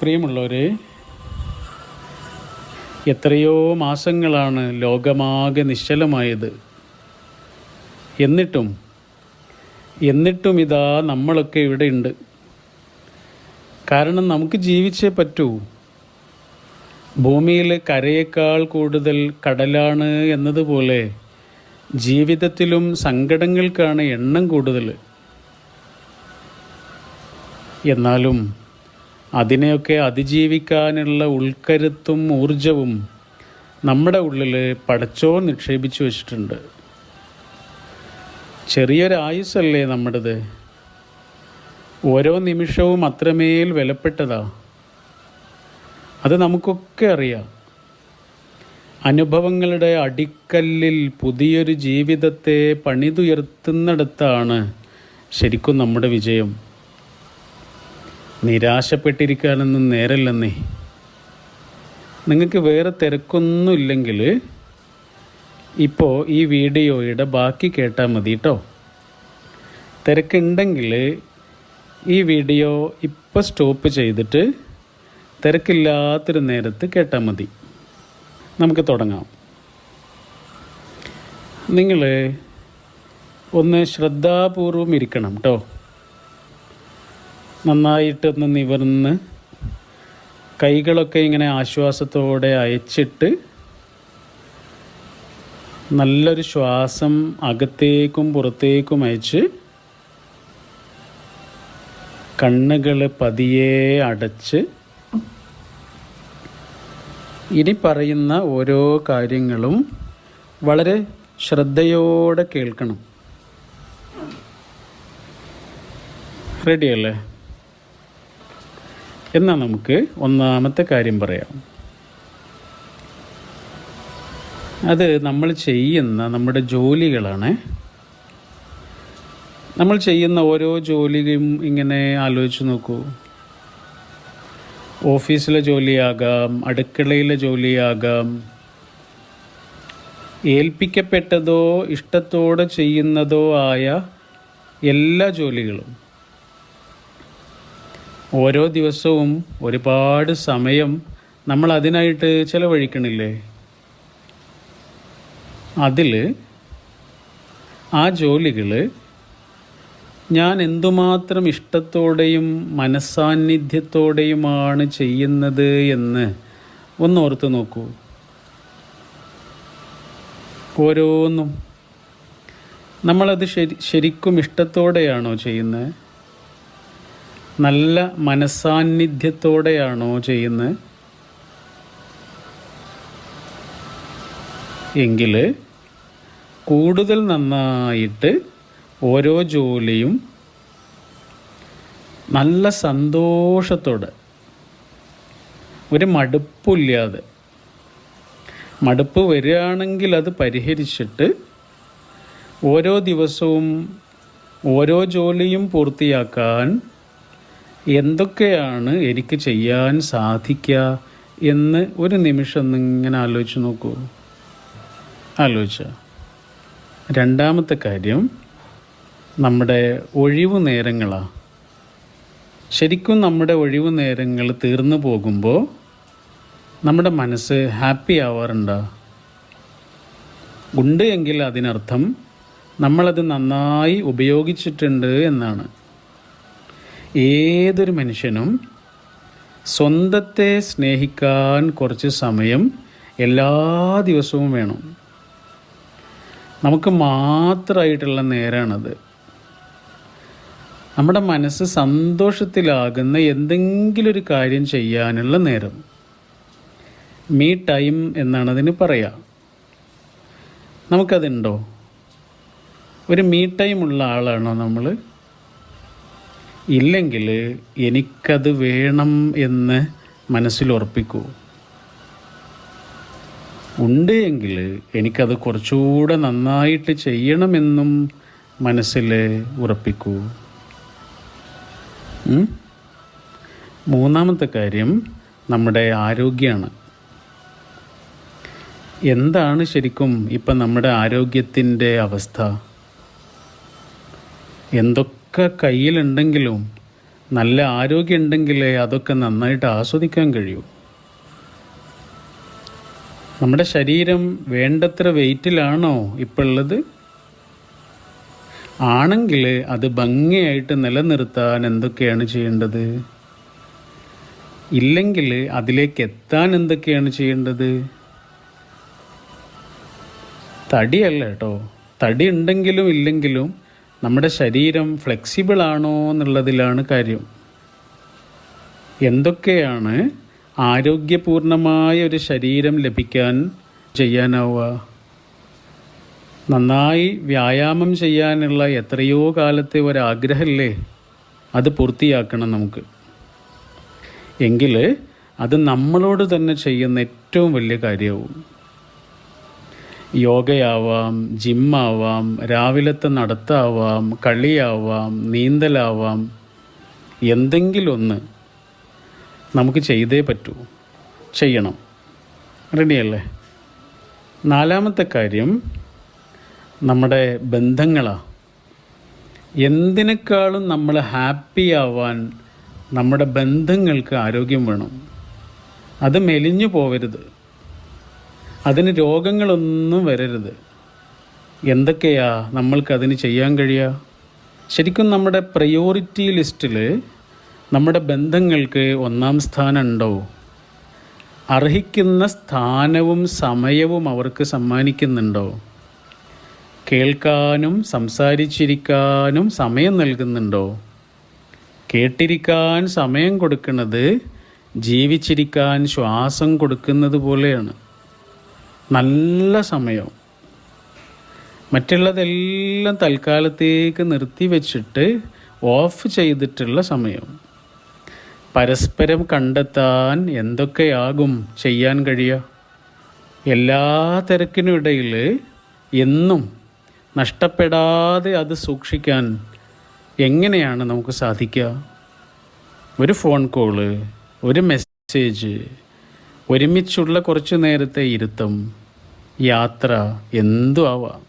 പ്രിയമുള്ളവരെ, എത്രയോ മാസങ്ങളാണ് ലോകമാകെ നിശ്ചലമായത്. എന്നിട്ടും ഇതാ നമ്മളൊക്കെ ഇവിടെ ഉണ്ട്. കാരണം നമുക്ക് ജീവിച്ചേ പറ്റൂ. ഭൂമിയിൽ കരയേക്കാൾ കൂടുതൽ കടലാണ് എന്നതുപോലെ ജീവിതത്തിലും സങ്കടങ്ങൾക്കാണ് എണ്ണം കൂടുതൽ. എന്നാലും അതിനെയൊക്കെ അതിജീവിക്കാനുള്ള ഉൾക്കരുത്തും ഊർജവും നമ്മുടെ ഉള്ളിൽ പടച്ചോൻ നിക്ഷേപിച്ചു വച്ചിട്ടുണ്ട്. ചെറിയൊരായുസ്സല്ലേ നമ്മുടേത്. ഓരോ നിമിഷവും അത്രമേൽ വിലപ്പെട്ടതാ. അത് നമുക്കൊക്കെ അറിയാം. അനുഭവങ്ങളുടെ അടിക്കല്ലിൽ പുതിയൊരു ജീവിതത്തെ പണിതുയർത്തുന്നിടത്താണ് ശരിക്കും നമ്മുടെ വിജയം. നിരാശപ്പെട്ടിരിക്കാനൊന്നും നേരല്ലെന്നേ. നിങ്ങൾക്ക് വേറെ തിരക്കൊന്നുമില്ലെങ്കിൽ ഇപ്പോൾ ഈ വീഡിയോയുടെ ബാക്കി കേട്ടാൽ മതി കേട്ടോ. തിരക്കുണ്ടെങ്കിൽ ഈ വീഡിയോ ഇപ്പോൾ സ്റ്റോപ്പ് ചെയ്തിട്ട് തിരക്കില്ലാത്തൊരു നേരത്ത് കേട്ടാൽ മതി. നമുക്ക് തുടങ്ങാം. നിങ്ങൾ ഒന്ന് ശ്രദ്ധാപൂർവം ഇരിക്കണം കേട്ടോ. നന്നായിട്ടൊന്ന് നിവർന്ന് കൈകളൊക്കെ ഇങ്ങനെ ആശ്വാസത്തോടെ അയച്ചിട്ട് നല്ലൊരു ശ്വാസം അകത്തേക്കും പുറത്തേക്കും അയച്ച് കണ്ണുകൾ പതിയെ അടച്ച് ഇനി പറയുന്ന ഓരോ കാര്യങ്ങളും വളരെ ശ്രദ്ധയോടെ കേൾക്കണം. റെഡിയല്ലേ? എന്നാൽ നമുക്ക് ഒന്നാമത്തെ കാര്യം പറയാം. അത് നമ്മൾ ചെയ്യുന്ന നമ്മുടെ ജോലികളാണ്. നമ്മൾ ചെയ്യുന്ന ഓരോ ജോലിയും ഇങ്ങനെ ആലോചിച്ച് നോക്കൂ. ഓഫീസിലെ ജോലിയാകാം, അടുക്കളയിലെ ജോലിയാകാം, ഏൽപ്പിക്കപ്പെട്ടതോ ഇഷ്ടത്തോടെ ചെയ്യുന്നതോ ആയ എല്ലാ ജോലികളും. ഓരോ ദിവസവും ഒരുപാട് സമയം നമ്മൾ അതിനായിട്ട് ചിലവഴിക്കണില്ലേ? ആ ജോലികൾ ഞാൻ എന്തുമാത്രം ഇഷ്ടത്തോടെയും മനസ്സാന്നിധ്യത്തോടെയുമാണ് ചെയ്യുന്നത് എന്ന് ഒന്നോർത്ത് നോക്കൂ. ഓരോന്നും നമ്മളത് ശരിക്കും ഇഷ്ടത്തോടെയാണോ ചെയ്യുന്നത്? നല്ല മനസ്സാന്നിധ്യത്തോടെയാണോ ചെയ്യുന്നത്? എങ്കിൽ കൂടുതൽ നന്നായിട്ട് ഓരോ ജോലിയും നല്ല സന്തോഷത്തോടെ, ഒരു മടുപ്പില്ലാതെ, മടുപ്പ് വരികയാണെങ്കിൽ അത് പരിഹരിച്ചിട്ട് ഓരോ ദിവസവും ഓരോ ജോലിയും പൂർത്തിയാക്കാൻ എന്തൊക്കെയാണ് എനിക്ക് ചെയ്യാൻ സാധിക്കുക എന്ന് ഒരു നിമിഷം ഇങ്ങനെ ആലോചിച്ച് നോക്കൂ. രണ്ടാമത്തെ കാര്യം നമ്മുടെ ഒഴിവു നേരങ്ങളാണ്. ശരിക്കും നമ്മുടെ ഒഴിവു നേരങ്ങൾ തീർന്നു പോകുമ്പോൾ നമ്മുടെ മനസ്സ് ഹാപ്പി ആവാറുണ്ടോ? ഉണ്ട് എങ്കിൽ അതിനർത്ഥം നമ്മളത് നന്നായി ഉപയോഗിച്ചിട്ടുണ്ട് എന്നാണ്. ഏതൊരു മനുഷ്യനും സ്വന്തത്തെ സ്നേഹിക്കാൻ കുറച്ച് സമയം എല്ലാ ദിവസവും വേണം. നമുക്ക് മാത്രമായിട്ടുള്ള നേരമാണത്. നമ്മുടെ മനസ്സ് സന്തോഷത്തിലാകുന്ന എന്തെങ്കിലും ഒരു കാര്യം ചെയ്യാനുള്ള നേരം. മീ ടൈം എന്നാണ് അതിന് പറയുക. നമുക്കതുണ്ടോ? ഒരു മീ ടൈം ഉള്ള ആളാണോ നമ്മൾ? ഇല്ലെങ്കിൽ എനിക്കത് വേണം എന്ന് മനസ്സിൽ ഉറപ്പിക്കൂ. ഉണ്ട് എങ്കിൽ എനിക്കത് കുറച്ചുകൂടെ നന്നായിട്ട് ചെയ്യണമെന്നും മനസ്സിൽ ഉറപ്പിക്കൂ. മൂന്നാമത്തെ കാര്യം നമ്മുടെ ആരോഗ്യമാണ്. എന്താണ് ശരിക്കും ഇപ്പം നമ്മുടെ ആരോഗ്യത്തിൻ്റെ അവസ്ഥ? എന്തൊക്കെ കയ്യിലുണ്ടെങ്കിലും നല്ല ആരോഗ്യം ഉണ്ടെങ്കിലേ അതൊക്കെ നന്നായിട്ട് ആസ്വദിക്കാൻ കഴിയൂ. നമ്മുടെ ശരീരം വേണ്ടത്ര വെയിറ്റിലാണോ ഇപ്പോൾ ഉള്ളത്? ആണെങ്കിൽ അത് ഭംഗിയായിട്ട് നിലനിർത്താൻ എന്തൊക്കെയാണ് ചെയ്യേണ്ടത്? ഇല്ലെങ്കിൽ അതിലേക്ക് എത്താൻ എന്തൊക്കെയാണ് ചെയ്യേണ്ടത്? തടിയല്ല കേട്ടോ, തടി ഉണ്ടെങ്കിലും ഇല്ലെങ്കിലും നമ്മുടെ ശരീരം ഫ്ലെക്സിബിൾ ആണോ എന്നുള്ളതിലാണ് കാര്യം. എന്തൊക്കെയാണ് ആരോഗ്യപൂർണമായ ഒരു ശരീരം ലഭിക്കാൻ ചെയ്യാനാവുക? നന്നായി വ്യായാമം ചെയ്യാനുള്ള എത്രയോ കാലത്തെ ഒരാഗ്രഹമല്ലേ, അത് പൂർത്തിയാക്കണം നമുക്ക്. എങ്കിൽ അത് നമ്മളോട് തന്നെ ചെയ്യുന്ന ഏറ്റവും വലിയ കാര്യമാവും. യോഗയാവാം, ജിമ്മാവാം, രാവിലത്തെ നടത്താവാം, കളിയാവാം, നീന്തലാവാം, എന്തെങ്കിലും ഒന്ന് നമുക്ക് ചെയ്തേ പറ്റൂ, ചെയ്യണം. റെഡിയല്ലേ? 4-മത്തെ കാര്യം നമ്മുടെ ബന്ധങ്ങളാണ്. എന്തിനേക്കാളും നമ്മൾ ഹാപ്പി ആവാൻ നമ്മുടെ ബന്ധങ്ങൾക്ക് ആരോഗ്യം വേണം. അത് മെലിഞ്ഞു പോവരുത്, അതിന് രോഗങ്ങളൊന്നും വരരുത്. എന്തൊക്കെയാ നമ്മൾക്കതിന് ചെയ്യാൻ കഴിയുക? ശരിക്കും നമ്മുടെ പ്രയോറിറ്റി ലിസ്റ്റിൽ നമ്മുടെ ബന്ധങ്ങൾക്ക് 1-ാം സ്ഥാനം ഉണ്ടോ? അർഹിക്കുന്ന സ്ഥാനവും സമയവും അവർക്ക് സമ്മാനിക്കുന്നുണ്ടോ? കേൾക്കാനും സംസാരിച്ചിരിക്കാനും സമയം നൽകുന്നുണ്ടോ? കേട്ടിരിക്കാൻ സമയം കൊടുക്കുന്നത് ജീവിച്ചിരിക്കാൻ ശ്വാസം കൊടുക്കുന്നത് പോലെയാണ്. നല്ല സമയം. മറ്റുള്ളതെല്ലാം തൽക്കാലത്തേക്ക് നിർത്തി വച്ചിട്ട് ഓഫ് ചെയ്തിട്ടുള്ള സമയം. പരസ്പരം കണ്ടെത്താൻ എന്തൊക്കെയാകും ചെയ്യാൻ കഴിയുക? എല്ലാ തിരക്കിനും ഇടയിൽ എന്നും നഷ്ടപ്പെടാതെ അത് സൂക്ഷിക്കാൻ എങ്ങനെയാണ് നമുക്ക് സാധിക്കുക? ഒരു ഫോൺ കോള്, ഒരു മെസ്സേജ്, ഒരുമിച്ചുള്ള കുറച്ച് നേരത്തെ ഇരുത്തം, യാത്ര, എന്തും ആവാം.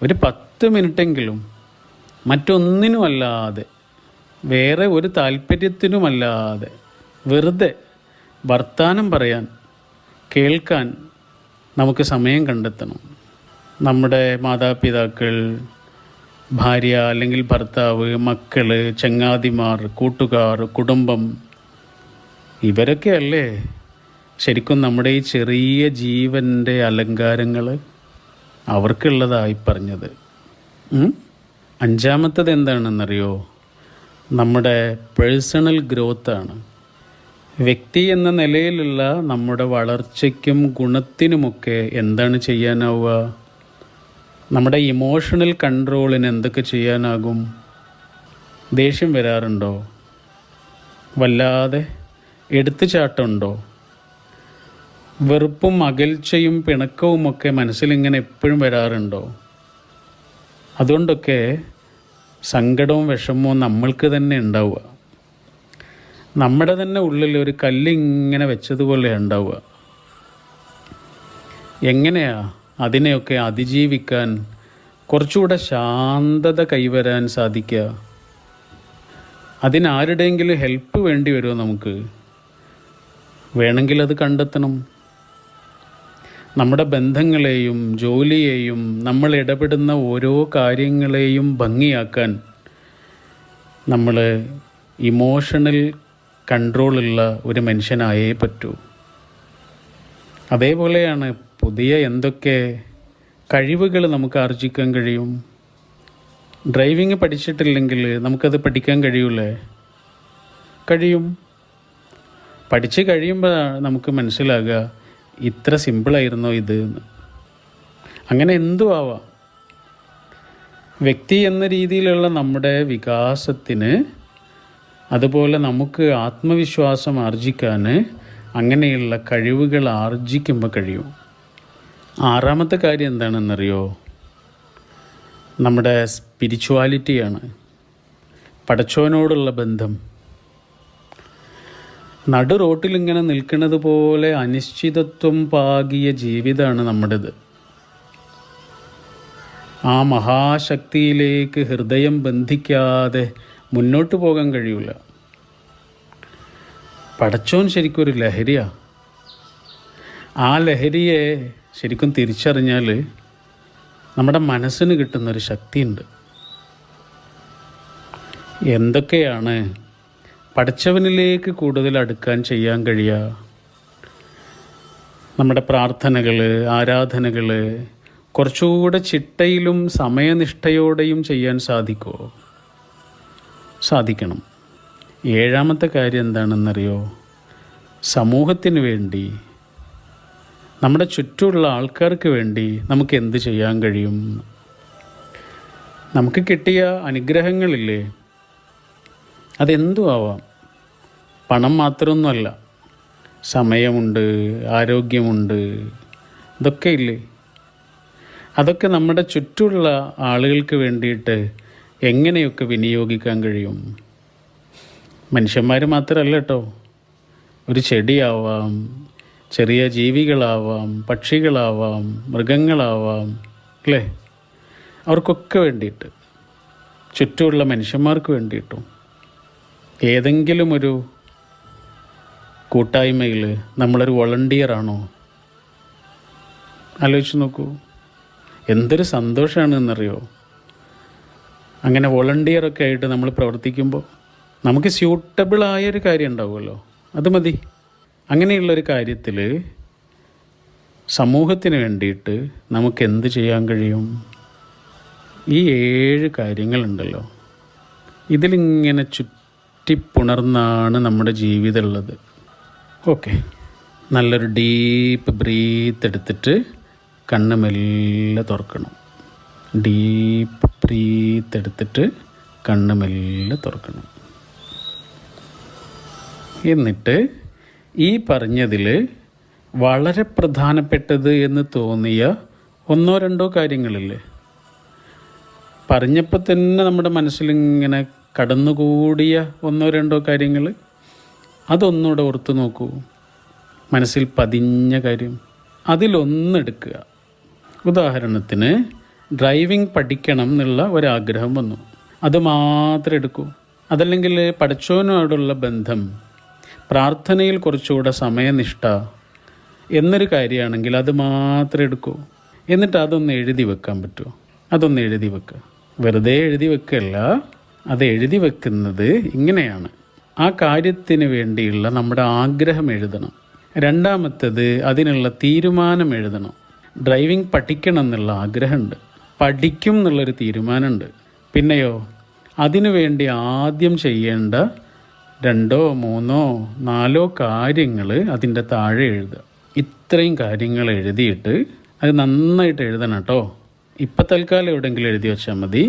ഒരു 10 മിനിറ്റെങ്കിലും മറ്റൊന്നിനുമല്ലാതെ, വേറെ ഒരു താല്പര്യത്തിനുമല്ലാതെ വെറുതെ വർത്താനം പറയാൻ, കേൾക്കാൻ നമുക്ക് സമയം കണ്ടെത്തണം. നമ്മുടെ മാതാപിതാക്കൾ, ഭാര്യ അല്ലെങ്കിൽ ഭർത്താവ്, മക്കൾ, ചങ്ങാതിമാർ, കൂട്ടുകാർ, കുടുംബം, ഇവരൊക്കെ അല്ലേ ശരിക്കും നമ്മുടെ ഈ ചെറിയ ജീവൻ്റെ അലങ്കാരങ്ങൾ. അവർക്കുള്ളതായി പറഞ്ഞത്. 5-മത്തത് എന്താണെന്നറിയോ? നമ്മുടെ പേഴ്സണൽ ഗ്രോത്താണ്. വ്യക്തി എന്ന നിലയിലുള്ള നമ്മുടെ വളർച്ചയ്ക്കും ഗുണത്തിനുമൊക്കെ എന്താണ് ചെയ്യാനാവുക? നമ്മുടെ ഇമോഷണൽ കൺട്രോളിന് എന്തൊക്കെ ചെയ്യാനാകും? ദേഷ്യം വരാറുണ്ടോ? വല്ലാതെ എടുത്തുചാട്ടമുണ്ടോ? വെറുപ്പും അകൽച്ചയും പിണക്കവുമൊക്കെ മനസ്സിലിങ്ങനെ എപ്പോഴും വരാറുണ്ടോ? അതുകൊണ്ടൊക്കെ സങ്കടവും വിഷമവും നമ്മൾക്ക് തന്നെ ഉണ്ടാവുക. നമ്മുടെ തന്നെ ഉള്ളിൽ ഒരു കല്ലിങ്ങനെ വെച്ചതുപോലെ ഉണ്ടാവുക. എങ്ങനെയാ അതിനെയൊക്കെ അതിജീവിക്കാൻ കുറച്ചുകൂടെ ശാന്തത കൈവരാൻ സാധിക്കുക? അതിനാരുടെയെങ്കിലും ഹെൽപ്പ് വേണ്ടി വരുമോ നമുക്ക്? വേണമെങ്കിൽ അത് കണ്ടെത്തണം. നമ്മുടെ ബന്ധങ്ങളെയും ജോലിയെയും നമ്മൾ ഇടപെടുന്ന ഓരോ കാര്യങ്ങളെയും ഭംഗിയാക്കാൻ നമ്മൾ ഇമോഷണൽ കൺട്രോളുള്ള ഒരു മനുഷ്യനായേ പറ്റൂ. അതേപോലെയാണ് പുതിയ എന്തൊക്കെ കഴിവുകൾ നമുക്ക് ആർജിക്കാൻ കഴിയും. ഡ്രൈവിംഗ് പഠിച്ചിട്ടില്ലെങ്കിൽ നമുക്കത് പഠിക്കാൻ കഴിയൂലേ? കഴിയും. പഠിച്ച് കഴിയുമ്പോൾ നമുക്ക് മനസ്സിലാകുക ഇത്ര സിമ്പിളായിരുന്നോ ഇത് എന്ന്. അങ്ങനെ എന്തും ആവാം. വ്യക്തി എന്ന രീതിയിലുള്ള നമ്മുടെ വികാസത്തിന്, അതുപോലെ നമുക്ക് ആത്മവിശ്വാസം ആർജിക്കാൻ അങ്ങനെയുള്ള കഴിവുകൾ ആർജിക്കുമ്പോൾ കഴിയും. 6-മത്തെ കാര്യം എന്താണെന്നറിയോ? നമ്മുടെ സ്പിരിച്വാലിറ്റിയാണ്, പടച്ചോനോടുള്ള ബന്ധം. നടു റോട്ടിലിങ്ങനെ നിൽക്കുന്നത് പോലെ അനിശ്ചിതത്വം പാകിയ ജീവിതമാണ് നമ്മുടേത്. ആ മഹാശക്തിയിലേക്ക് ഹൃദയം ബന്ധിക്കാതെ മുന്നോട്ട് പോകാൻ കഴിയില്ല. പടച്ചോൻ ശരിക്കും ഒരു ലഹരിയാണ്. ആ ലഹരിയെ ശരിക്കും തിരിച്ചറിഞ്ഞാൽ നമ്മുടെ മനസ്സിന് കിട്ടുന്നൊരു ശക്തിയുണ്ട്. എന്തൊക്കെയാണ് പടച്ചവനിലേക്ക് കൂടുതൽ അടുക്കാൻ ചെയ്യാൻ കഴിയുക? നമ്മുടെ പ്രാർത്ഥനകൾ, ആരാധനകൾ കുറച്ചുകൂടെ ചിട്ടയിലും സമയനിഷ്ഠയോടെയും ചെയ്യാൻ സാധിക്കുമോ? സാധിക്കണം. ഏഴാമത്തെ കാര്യം എന്താണെന്നറിയോ? സമൂഹത്തിന് വേണ്ടി, നമ്മുടെ ചുറ്റുമുള്ള ആൾക്കാർക്ക് വേണ്ടി നമുക്ക് എന്ത് ചെയ്യാൻ കഴിയും? നമുക്ക് കിട്ടിയ അനുഗ്രഹങ്ങളില്ലേ, അതെന്തും ആവാം. പണം മാത്രമൊന്നുമല്ല, സമയമുണ്ട്, ആരോഗ്യമുണ്ട്, ഇതൊക്കെ ഇല്ലേ? അതൊക്കെ നമ്മുടെ ചുറ്റുമുള്ള ആളുകൾക്ക് വേണ്ടിയിട്ട് എങ്ങനെയൊക്കെ വിനിയോഗിക്കാൻ കഴിയും? മനുഷ്യന്മാർ മാത്രമല്ല കേട്ടോ, ഒരു ചെടിയാവാം, ചെറിയ ജീവികളാവാം, പക്ഷികളാവാം, മൃഗങ്ങളാവാം, അല്ലേ? അവർക്കൊക്കെ വേണ്ടിയിട്ട്, ചുറ്റുമുള്ള മനുഷ്യന്മാർക്ക് വേണ്ടിയിട്ടും ഏതെങ്കിലും ഒരു കൂട്ടായ്മയിൽ നമ്മളൊരു വോളണ്ടിയറാണോ? ആലോചിച്ച് നോക്കൂ, എന്തൊരു സന്തോഷമാണെന്നറിയോ? അങ്ങനെ വോളണ്ടിയറൊക്കെ ആയിട്ട് നമ്മൾ പ്രവർത്തിക്കുമ്പോൾ നമുക്ക് സ്യൂട്ടബിളായൊരു കാര്യം ഉണ്ടാവുമല്ലോ, അത് മതി. അങ്ങനെയുള്ളൊരു കാര്യത്തിൽ സമൂഹത്തിന് വേണ്ടിയിട്ട് നമുക്ക് എന്ത് ചെയ്യാൻ കഴിയും? ഈ 7 കാര്യങ്ങളുണ്ടല്ലോ, ഇതിലിങ്ങനെ ചുറ്റിപ്പുണർന്നാണ് നമ്മുടെ ജീവിതം ഉള്ളത്. ഓക്കെ, നല്ലൊരു ഡീപ്പ് ബ്രീത്ത് എടുത്തിട്ട് കണ്ണ് മെല്ലെ തുറക്കണം. ഡീപ്പ് ബ്രീത്ത് എടുത്തിട്ട് കണ്ണ് മെല്ലെ തുറക്കണം. എന്നിട്ട് ഈ പറഞ്ഞതിൽ വളരെ പ്രധാനപ്പെട്ടത് എന്ന് തോന്നിയ 1-2 കാര്യങ്ങളില്ലേ, പറഞ്ഞപ്പോൾ തന്നെ നമ്മുടെ മനസ്സിലിങ്ങനെ കടന്നുകൂടിയ 1-2 കാര്യങ്ങൾ, അതൊന്നുകൂടെ ഓർത്ത് നോക്കൂ. മനസ്സിൽ പതിഞ്ഞ കാര്യം അതിലൊന്നെടുക്കുക. ഉദാഹരണത്തിന് ഡ്രൈവിംഗ് പഠിക്കണം എന്നുള്ള ഒരാഗ്രഹം വന്നു, അത് മാത്രം എടുക്കൂ. അതല്ലെങ്കിൽ പടച്ചോനോടുള്ള ബന്ധം, പ്രാർത്ഥനയിൽ കുറച്ചുകൂടെ സമയനിഷ്ഠ എന്നൊരു കാര്യമാണെങ്കിൽ അത് മാത്രം എടുക്കൂ. എന്നിട്ട് അതൊന്ന് എഴുതി വെക്കാൻ പറ്റുമോ? അതൊന്ന് എഴുതി വെക്കുക. വെറുതെ എഴുതി വെക്കല്ല, അത് എഴുതി വെക്കുന്നത് ഇങ്ങനെയാണ്: ആ കാര്യത്തിന് വേണ്ടിയുള്ള നമ്മുടെ ആഗ്രഹം എഴുതണം. രണ്ടാമത്തേത്, അതിനുള്ള തീരുമാനം എഴുതണം. ഡ്രൈവിംഗ് പഠിക്കണം എന്നുള്ള ആഗ്രഹമുണ്ട്, പഠിക്കും എന്നുള്ളൊരു തീരുമാനമുണ്ട്. പിന്നെയോ അതിനു വേണ്ടി ആദ്യം ചെയ്യേണ്ട 2, 3, 4 കാര്യങ്ങൾ അതിൻ്റെ താഴെ എഴുതുക. ഇത്രയും കാര്യങ്ങൾ എഴുതിയിട്ട് അത് നന്നായിട്ട് എഴുതണം കേട്ടോ. ഇപ്പം തൽക്കാലം എവിടെയെങ്കിലും എഴുതി വെച്ചാൽ മതി,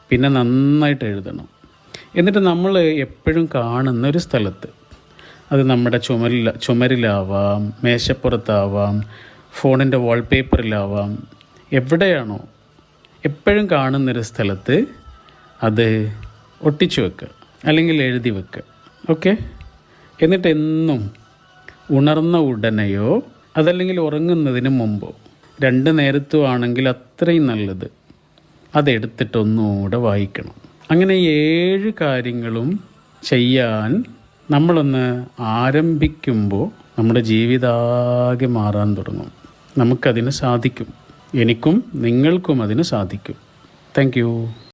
പിന്നെ നന്നായിട്ട് എഴുതണം. എന്നിട്ട് നമ്മൾ എപ്പോഴും കാണുന്ന ഒരു സ്ഥലത്ത്, അത് നമ്മുടെ ചുമരിലാവാം, മേശപ്പുറത്താവാം, ഫോണിൻ്റെ വാൾപേപ്പറിലാവാം, എവിടെയാണോ എപ്പോഴും കാണുന്നൊരു സ്ഥലത്ത് അത് ഒട്ടിച്ചു വെക്കുക, അല്ലെങ്കിൽ എഴുതി വെക്കുക. ഓക്കെ? എന്നിട്ട് എന്നും ഉണർന്ന ഉടനെയോ അതല്ലെങ്കിൽ ഉറങ്ങുന്നതിന് മുമ്പോ, 2 നേരത്തും ആണെങ്കിൽ അത്രയും നല്ലത്, അതെടുത്തിട്ട് ഒന്നുകൂടെ വായിക്കണം. അങ്ങനെ 7 കാര്യങ്ങളും ചെയ്യാൻ നമ്മളൊന്ന് ആരംഭിക്കുമ്പോൾ നമ്മുടെ ജീവിതാകെ മാറാൻ തുടങ്ങും. നമുക്കതിന് സാധിക്കും. എനിക്കും നിങ്ങൾക്കും അതിന് സാധിക്കും. Thank you.